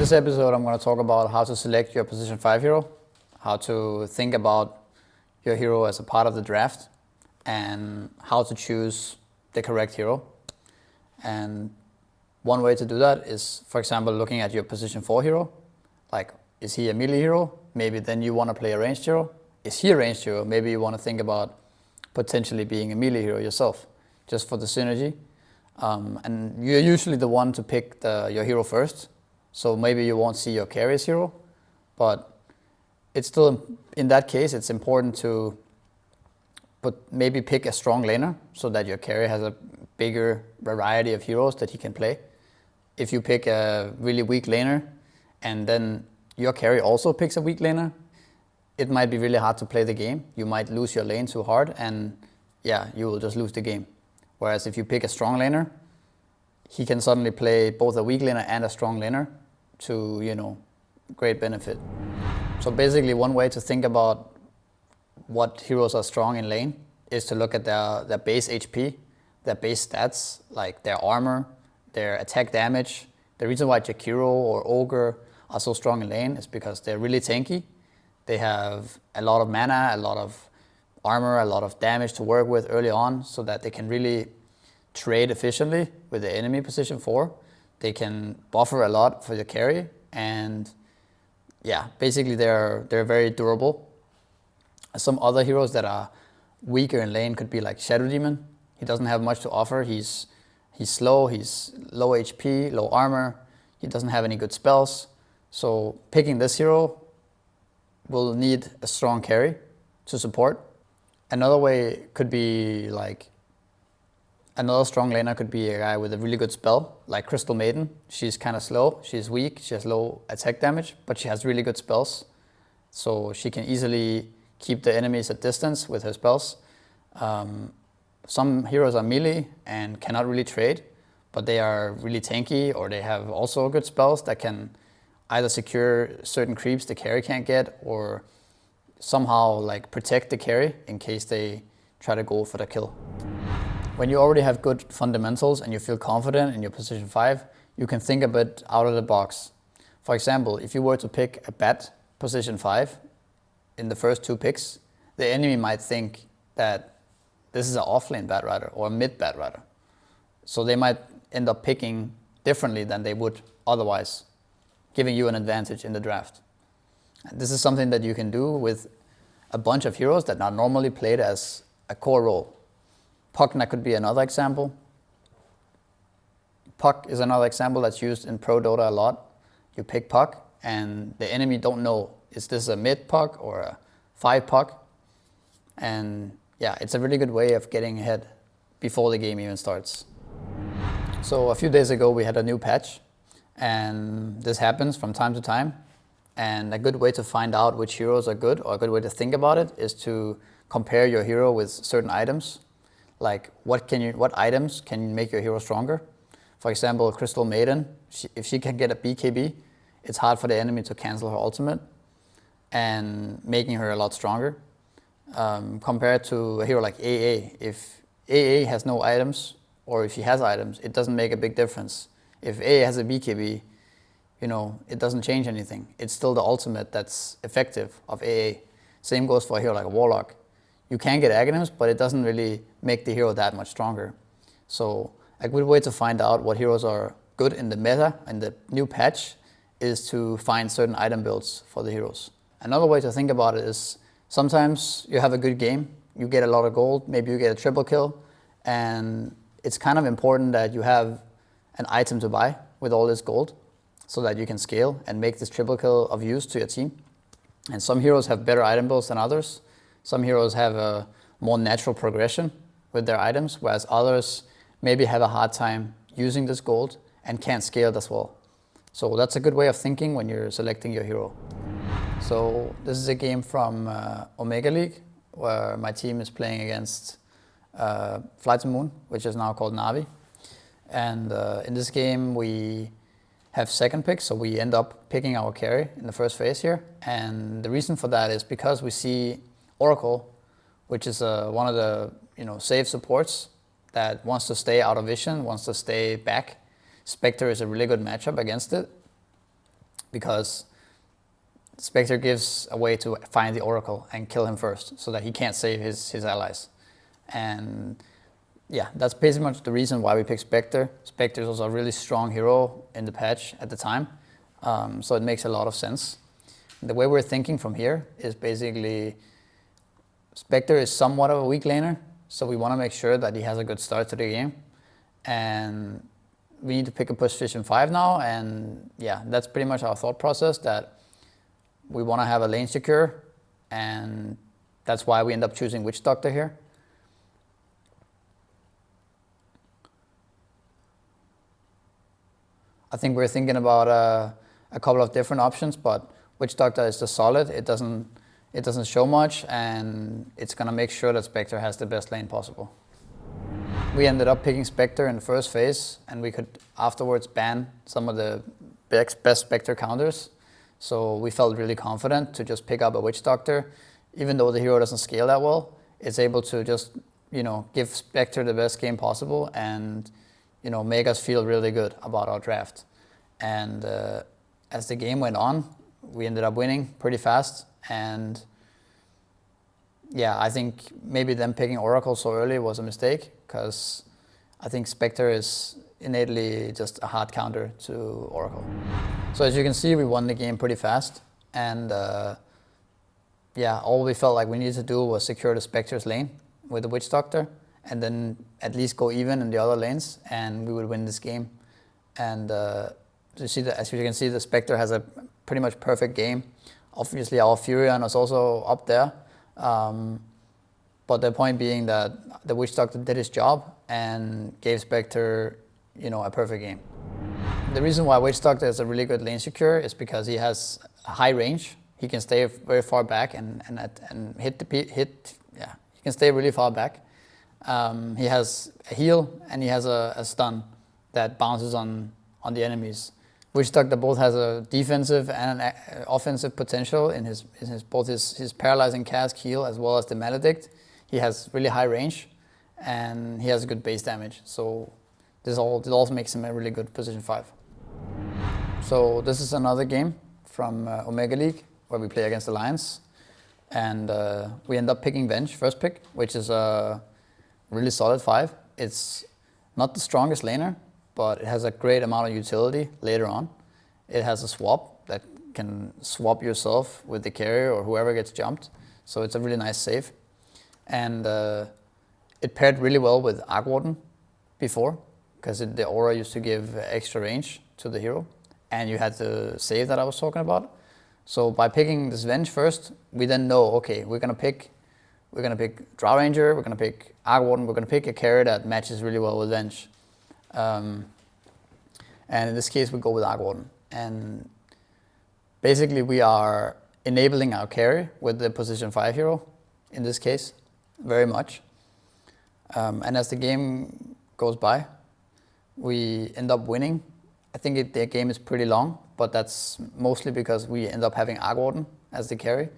this episode, I'm going to talk about how to select your position 5 hero, how to think about your hero as a part of the draft, and how to choose the correct hero. And one way to do that is, for example, looking at your position 4 hero. Like, is he a melee hero? Maybe then you want to play a ranged hero. Is he a ranged hero? Maybe you want to think about potentially being a melee hero yourself, just for the synergy. And you're usually the one to pick your hero first. So maybe you won't see your carry as hero, but it's still, in that case, it's important to maybe pick a strong laner so that your carry has a bigger variety of heroes that he can play. If you pick a really weak laner and then your carry also picks a weak laner, it might be really hard to play the game. You might lose your lane too hard and yeah, you will just lose the game. Whereas if you pick a strong laner, he can suddenly play both a weak laner and a strong laner to, great benefit. So basically one way to think about what heroes are strong in lane is to look at their base HP, their base stats, like their armor, their attack damage. The reason why Jakiro or Ogre are so strong in lane is because they're really tanky. They have a lot of mana, a lot of armor, a lot of damage to work with early on so that they can really trade efficiently with the enemy position 4. They can buffer a lot for the carry, and yeah, basically they're very durable. Some other heroes that are weaker in lane could be like Shadow Demon. He doesn't have much to offer. He's slow, he's low HP, low armor. He doesn't have any good spells. So picking this hero will need a strong carry to support. Another way could be like, another strong laner could be a guy with a really good spell, like Crystal Maiden. She's kind of slow, she's weak, she has low attack damage, but she has really good spells. So she can easily keep the enemies at distance with her spells. Some heroes are melee and cannot really trade, but they are really tanky, or they have also good spells that can either secure certain creeps the carry can't get, or somehow like protect the carry in case they try to go for the kill. When you already have good fundamentals and you feel confident in your position 5, you can think a bit out of the box. For example, if you were to pick a bat position 5 in the first 2 picks, the enemy might think that this is an offlane Batrider or a mid Batrider. So they might end up picking differently than they would otherwise, giving you an advantage in the draft. And this is something that you can do with a bunch of heroes that are normally played as a core role. Pugna could be another example. Puck is another example that's used in Pro Dota a lot. You pick Puck and the enemy don't know, is this a mid Puck or a 5 Puck? And yeah, it's a really good way of getting ahead before the game even starts. So a few days ago we had a new patch, and this happens from time to time. And a good way to find out which heroes are good, or a good way to think about it, is to compare your hero with certain items. Like what items can make your hero stronger? For example, Crystal Maiden, if she can get a BKB, it's hard for the enemy to cancel her ultimate, and making her a lot stronger. Compared to a hero like AA, if AA has no items, or if she has items, it doesn't make a big difference. If AA has a BKB, it doesn't change anything. It's still the ultimate that's effective of AA. Same goes for a hero like a Warlock. You can get Aghanims, but it doesn't really make the hero that much stronger. So a good way to find out what heroes are good in the meta, in the new patch, is to find certain item builds for the heroes. Another way to think about it is, sometimes you have a good game, you get a lot of gold, maybe you get a triple kill, and it's kind of important that you have an item to buy with all this gold so that you can scale and make this triple kill of use to your team. And some heroes have better item builds than others. Some heroes have a more natural progression with their items, whereas others maybe have a hard time using this gold and can't scale as well. So that's a good way of thinking when you're selecting your hero. So this is a game from Omega League, where my team is playing against Fly to Moon, which is now called Na'Vi. And in this game we have second pick, so we end up picking our carry in the first phase here. And the reason for that is because we see Oracle, which is one of the safe supports that wants to stay out of vision, wants to stay back. Spectre is a really good matchup against it. because Spectre gives a way to find the Oracle and kill him first, so that he can't save his allies. And yeah, that's pretty much the reason why we picked Spectre. Spectre is also a really strong hero in the patch at the time, so it makes a lot of sense. The way we're thinking from here is basically Spectre is somewhat of a weak laner, so we want to make sure that he has a good start to the game. And we need to pick a position 5 now, and yeah, that's pretty much our thought process, that we want to have a lane secure, and that's why we end up choosing Witch Doctor here. I think we're thinking about a couple of different options, but Witch Doctor is the solid. It doesn't show much, and it's gonna make sure that Spectre has the best lane possible. We ended up picking Spectre in the first phase, and we could afterwards ban some of the best Spectre counters. So we felt really confident to just pick up a Witch Doctor. Even though the hero doesn't scale that well, it's able to just, give Spectre the best game possible and, make us feel really good about our draft. And as the game went on, we ended up winning pretty fast. And yeah, I think maybe them picking Oracle so early was a mistake, because I think Spectre is innately just a hard counter to Oracle. So as you can see, we won the game pretty fast, and yeah, all we felt like we needed to do was secure the Spectre's lane with the Witch Doctor, and then at least go even in the other lanes, and we would win this game. And as you can see, the Spectre has a pretty much perfect game. Obviously, our Furion is also up there, but the point being that the Witch Doctor did his job and gave Spectre, a perfect game. The reason why Witch Doctor is a really good lane secure is because he has a high range. He can stay very far back and he can stay really far back. He has a heal and he has a stun that bounces on the enemies. Witch Doctor both has a defensive and an offensive potential in both his paralyzing cask heal as well as the Maledict. He has really high range and he has good base damage. So this also makes him a really good position 5. So this is another game from Omega League where we play against Alliance, and we end up picking Venge first pick, which is a really solid 5. It's not the strongest laner, but it has a great amount of utility later on. It has a swap that can swap yourself with the carrier or whoever gets jumped, so it's a really nice save. And it paired really well with Arc Warden before, because the aura used to give extra range to the hero, and you had the save that I was talking about. So by picking this Venge first, we then know, okay, we're gonna pick Drow Ranger, we're gonna pick Arc Warden, we're gonna pick a carrier that matches really well with Venge. And in this case, we go with Arc Warden. And basically, we are enabling our carry with the position 5 hero, in this case, very much. And as the game goes by, we end up winning. I think the game is pretty long, but that's mostly because we end up having Arc Warden as the carry.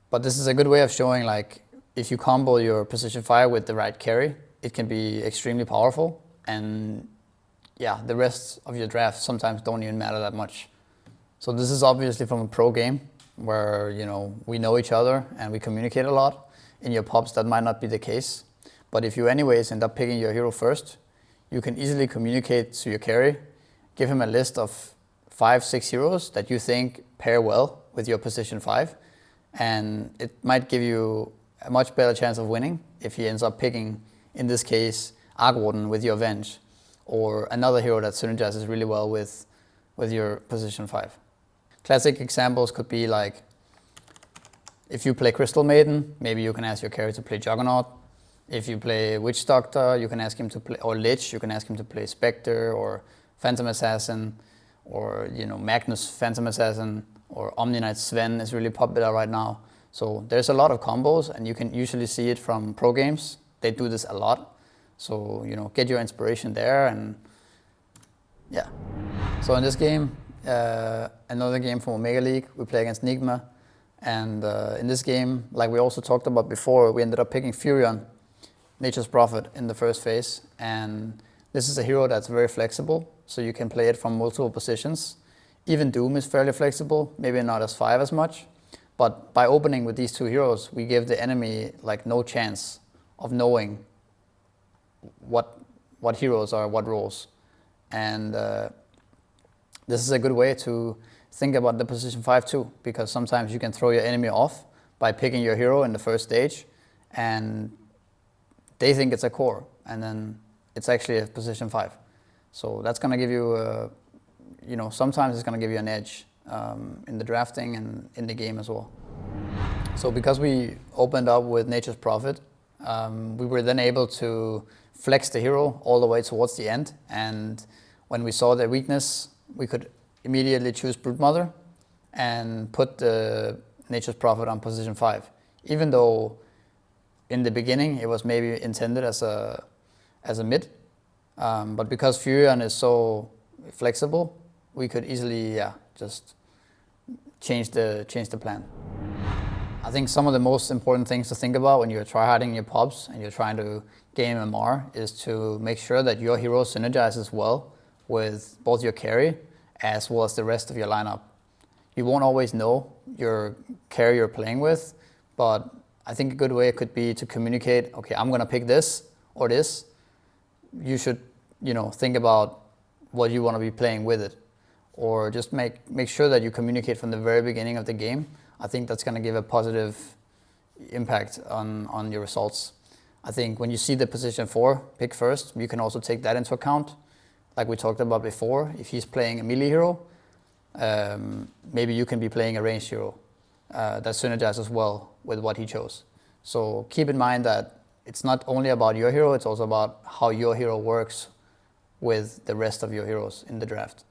But this is a good way of showing, like, if you combo your position 5 with the right carry, it can be extremely powerful. And yeah, the rest of your draft sometimes don't even matter that much. So this is obviously from a pro game where, we know each other and we communicate a lot. In your pubs, that might not be the case. But if you anyways end up picking your hero first, you can easily communicate to your carry, give him a list of 5-6 heroes that you think pair well with your position 5, and it might give you a much better chance of winning if he ends up picking, in this case, Arc Warden with your Venge, or another hero that synergizes really well with your position 5. Classic examples could be like, if you play Crystal Maiden, maybe you can ask your carry to play Juggernaut. If you play Witch Doctor, you can ask him to play, or Lich, you can ask him to play Spectre or Phantom Assassin, or Magnus Phantom Assassin, or Omni Knight Sven is really popular right now. So there's a lot of combos, and you can usually see it from pro games. They do this a lot. So get your inspiration there, and yeah. So in this game, another game from Omega League, we play against Nigma, and in this game, like we also talked about before, we ended up picking Furion, Nature's Prophet, in the first phase, and This is a hero that's very flexible, so you can play it from multiple positions. Even Doom is fairly flexible, maybe not as 5 as much, but by opening with these two heroes, we give the enemy like no chance of knowing what heroes are what roles. And this is a good way to think about the position 5 too, because sometimes you can throw your enemy off by picking your hero in the first stage, and they think it's a core, and then it's actually a position 5. So that's going to give you, sometimes it's going to give you an edge in the drafting and in the game as well. So because we opened up with Nature's Prophet, we were then able to flex the hero all the way towards the end, and when we saw their weakness, we could immediately choose Broodmother and put the Nature's Prophet on position 5. Even though in the beginning it was maybe intended as a mid, but because Furion is so flexible, we could easily just change the plan. I think some of the most important things to think about when you're tryharding your pubs and you're trying to gain MMR is to make sure that your hero synergizes well with both your carry as well as the rest of your lineup. You won't always know your carry you're playing with, but I think a good way could be to communicate, okay, I'm gonna pick this or this. You should, think about what you want to be playing with it, or just make sure that you communicate from the very beginning of the game. I think that's going to give a positive impact on your results. I think when you see the position 4 pick first, you can also take that into account. Like we talked about before, if he's playing a melee hero, maybe you can be playing a ranged hero that synergizes well with what he chose. So keep in mind that it's not only about your hero, it's also about how your hero works with the rest of your heroes in the draft.